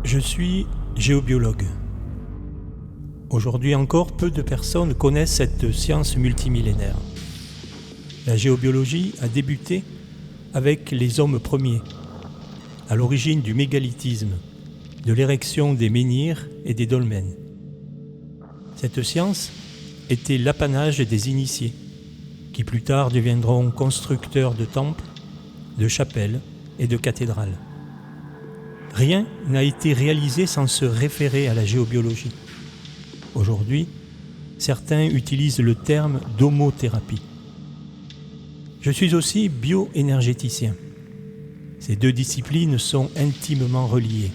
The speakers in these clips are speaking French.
Je suis géobiologue. Aujourd'hui encore, peu de personnes connaissent cette science multimillénaire. La géobiologie a débuté avec les hommes premiers, à l'origine du mégalithisme, de l'érection des menhirs et des dolmens. Cette science était l'apanage des initiés, qui plus tard deviendront constructeurs de temples, de chapelles et de cathédrales. Rien n'a été réalisé sans se référer à la géobiologie. Aujourd'hui, certains utilisent le terme domothérapie. Je suis aussi bioénergéticien. Ces deux disciplines sont intimement reliées.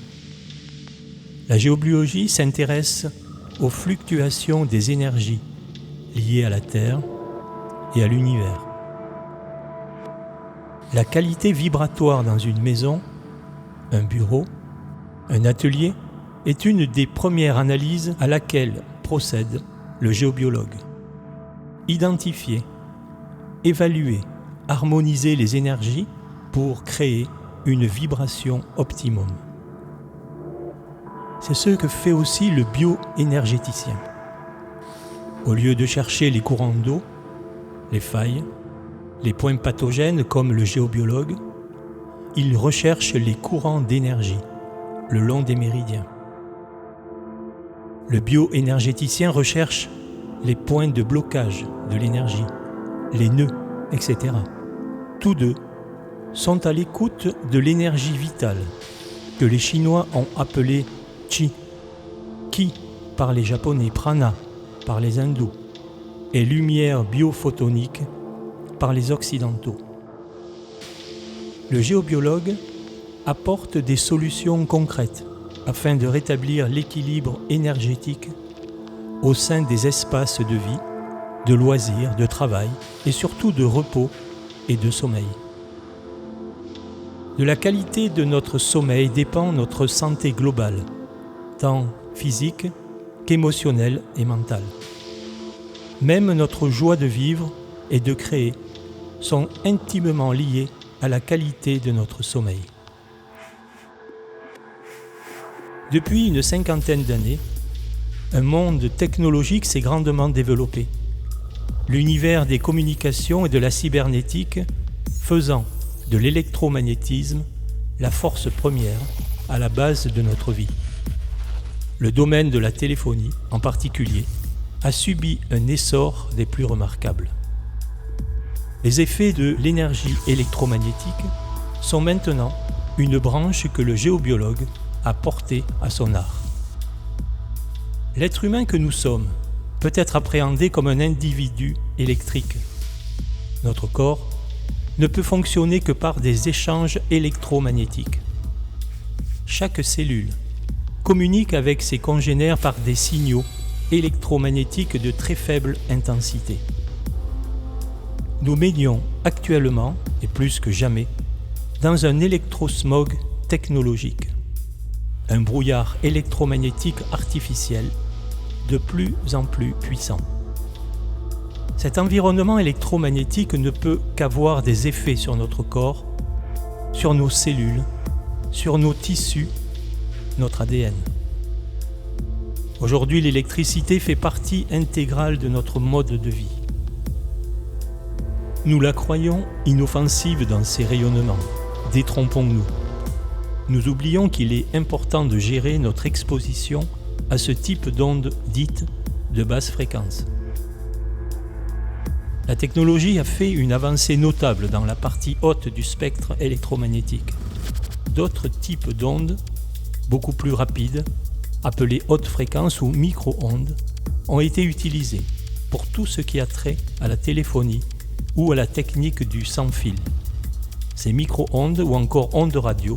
La géobiologie s'intéresse aux fluctuations des énergies liées à la Terre et à l'univers. La qualité vibratoire dans une maison, un bureau, un atelier est une des premières analyses à laquelle procède le géobiologue. Identifier, évaluer, harmoniser les énergies pour créer une vibration optimum. C'est ce que fait aussi le bioénergéticien. Au lieu de chercher les courants d'eau, les failles, les points pathogènes comme le géobiologue, il recherche les courants d'énergie le long des méridiens. Le bioénergéticien recherche les points de blocage de l'énergie, les nœuds, etc. Tous deux sont à l'écoute de l'énergie vitale que les Chinois ont appelée Qi, Ki par les Japonais, Prana par les Hindous et lumière biophotonique par les Occidentaux. Le géobiologue apporte des solutions concrètes afin de rétablir l'équilibre énergétique au sein des espaces de vie, de loisirs, de travail et surtout de repos et de sommeil. De la qualité de notre sommeil dépend notre santé globale, tant physique qu'émotionnelle et mentale. Même notre joie de vivre et de créer sont intimement liées à la qualité de notre sommeil. Depuis une cinquantaine d'années, un monde technologique s'est grandement développé. L'univers des communications et de la cybernétique faisant de l'électromagnétisme la force première à la base de notre vie. Le domaine de la téléphonie, en particulier, a subi un essor des plus remarquables. Les effets de l'énergie électromagnétique sont maintenant une branche que le géobiologue a portée à son art. L'être humain que nous sommes peut être appréhendé comme un individu électrique. Notre corps ne peut fonctionner que par des échanges électromagnétiques. Chaque cellule communique avec ses congénères par des signaux électromagnétiques de très faible intensité. Nous baignons actuellement, et plus que jamais, dans un électrosmog technologique, un brouillard électromagnétique artificiel de plus en plus puissant. Cet environnement électromagnétique ne peut qu'avoir des effets sur notre corps, sur nos cellules, sur nos tissus, notre ADN. Aujourd'hui, l'électricité fait partie intégrale de notre mode de vie. Nous la croyons inoffensive dans ses rayonnements. Détrompons-nous. Nous oublions qu'il est important de gérer notre exposition à ce type d'ondes dites de basse fréquence. La technologie a fait une avancée notable dans la partie haute du spectre électromagnétique. D'autres types d'ondes, beaucoup plus rapides, appelées haute fréquence ou micro-ondes, ont été utilisées pour tout ce qui a trait à la téléphonie ou à la technique du sans-fil. Ces micro-ondes ou encore ondes radio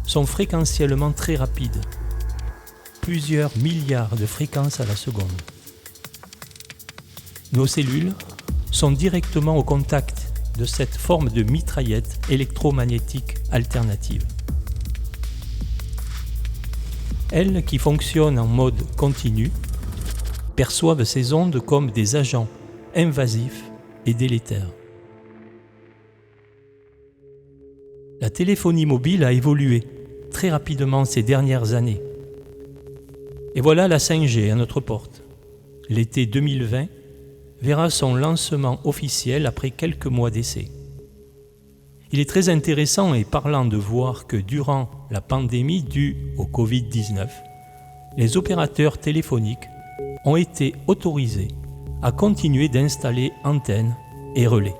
sont fréquentiellement très rapides, plusieurs milliards de fréquences à la seconde. Nos cellules sont directement au contact de cette forme de mitraillette électromagnétique alternative. Elles, qui fonctionnent en mode continu, perçoivent ces ondes comme des agents invasifs et délétères. La téléphonie mobile a évolué très rapidement ces dernières années. Et voilà la 5G à notre porte. L'été 2020 verra son lancement officiel après quelques mois d'essai. Il est très intéressant et parlant de voir que durant la pandémie due au Covid-19, les opérateurs téléphoniques ont été autorisés à continuer d'installer antennes et relais.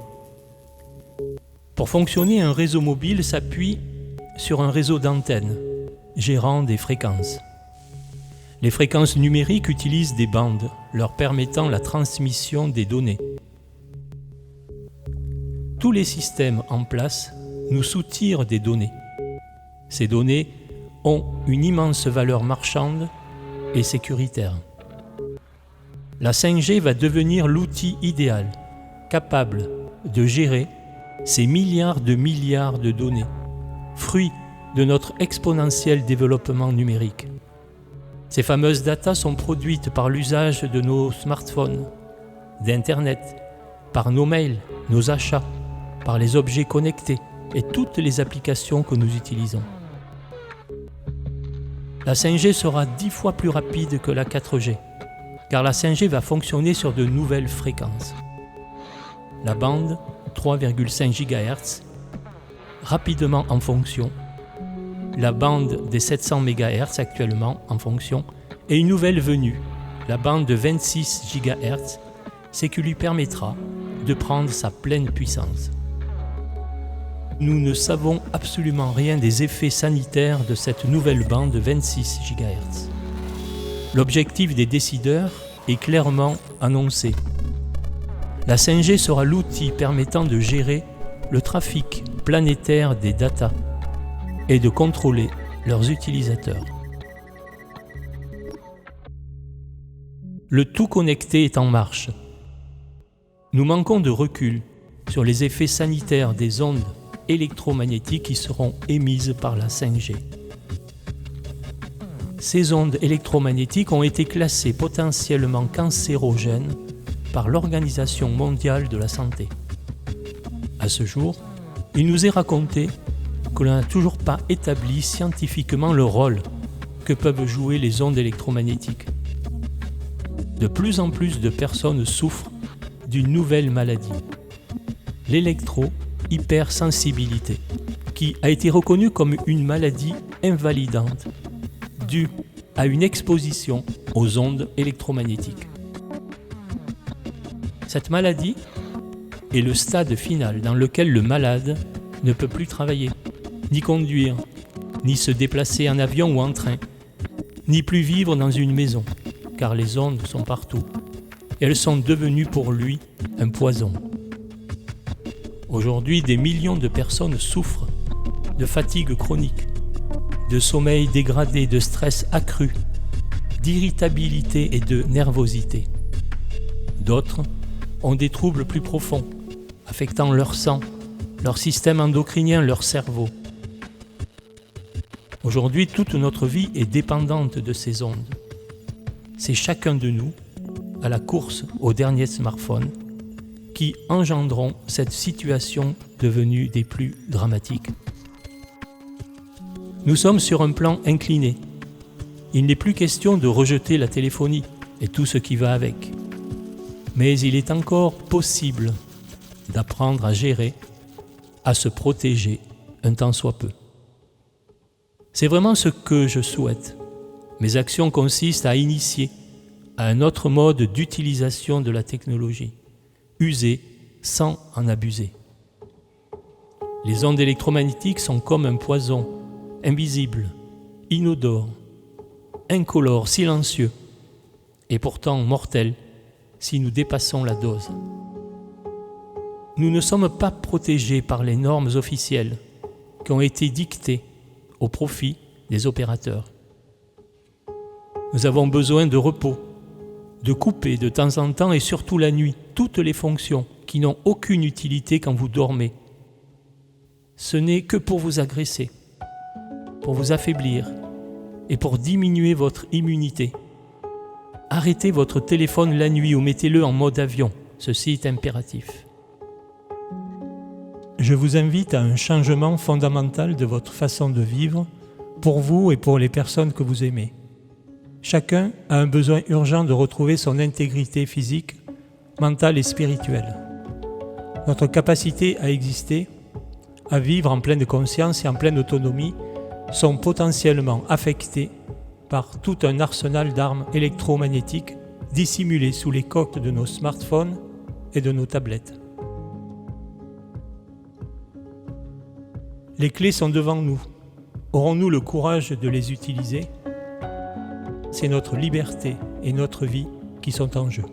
Pour fonctionner, un réseau mobile s'appuie sur un réseau d'antennes gérant des fréquences. Les fréquences numériques utilisent des bandes leur permettant la transmission des données. Tous les systèmes en place nous soutirent des données. Ces données ont une immense valeur marchande et sécuritaire. La 5G va devenir l'outil idéal, capable de gérer ces milliards de données, fruits de notre exponentiel développement numérique. Ces fameuses datas sont produites par l'usage de nos smartphones, d'Internet, par nos mails, nos achats, par les objets connectés et toutes les applications que nous utilisons. La 5G sera 10 fois plus rapide que la 4G, car la 5G va fonctionner sur de nouvelles fréquences. La bande 3,5 GHz, rapidement en fonction, la bande des 700 MHz actuellement en fonction, et une nouvelle venue, la bande de 26 GHz, ce qui lui permettra de prendre sa pleine puissance. Nous ne savons absolument rien des effets sanitaires de cette nouvelle bande de 26 GHz. L'objectif des décideurs est clairement annoncé. La 5G sera l'outil permettant de gérer le trafic planétaire des datas et de contrôler leurs utilisateurs. Le tout connecté est en marche. Nous manquons de recul sur les effets sanitaires des ondes électromagnétiques qui seront émises par la 5G. Ces ondes électromagnétiques ont été classées potentiellement cancérogènes par l'Organisation mondiale de la santé. À ce jour, il nous est raconté que l'on n'a toujours pas établi scientifiquement le rôle que peuvent jouer les ondes électromagnétiques. De plus en plus de personnes souffrent d'une nouvelle maladie, l'électro-hypersensibilité, qui a été reconnue comme une maladie invalidante due à une exposition aux ondes électromagnétiques. Cette maladie est le stade final dans lequel le malade ne peut plus travailler, ni conduire, ni se déplacer en avion ou en train, ni plus vivre dans une maison, car les ondes sont partout. Et elles sont devenues pour lui un poison. Aujourd'hui, des millions de personnes souffrent de fatigue chronique, de sommeil dégradé, de stress accru, d'irritabilité et de nervosité. D'autres ont des troubles plus profonds, affectant leur sang, leur système endocrinien, leur cerveau. Aujourd'hui, toute notre vie est dépendante de ces ondes. C'est chacun de nous, à la course au dernier smartphone, qui engendront cette situation devenue des plus dramatiques. Nous sommes sur un plan incliné. Il n'est plus question de rejeter la téléphonie et tout ce qui va avec. Mais il est encore possible d'apprendre à gérer, à se protéger un tant soit peu. C'est vraiment ce que je souhaite. Mes actions consistent à initier à un autre mode d'utilisation de la technologie, user sans en abuser. Les ondes électromagnétiques sont comme un poison, invisible, inodore, incolore, silencieux, et pourtant mortel si nous dépassons la dose. Nous ne sommes pas protégés par les normes officielles qui ont été dictées au profit des opérateurs. Nous avons besoin de repos, de couper de temps en temps et surtout la nuit toutes les fonctions qui n'ont aucune utilité quand vous dormez. Ce n'est que pour vous agresser, pour vous affaiblir et pour diminuer votre immunité. Arrêtez votre téléphone la nuit ou mettez-le en mode avion, ceci est impératif. Je vous invite à un changement fondamental de votre façon de vivre pour vous et pour les personnes que vous aimez. Chacun a un besoin urgent de retrouver son intégrité physique, mentale et spirituelle. Notre capacité à exister, à vivre en pleine conscience et en pleine autonomie sont potentiellement affectées par tout un arsenal d'armes électromagnétiques dissimulées sous les coques de nos smartphones et de nos tablettes. Les clés sont devant nous. Aurons-nous le courage de les utiliser ? C'est notre liberté et notre vie qui sont en jeu.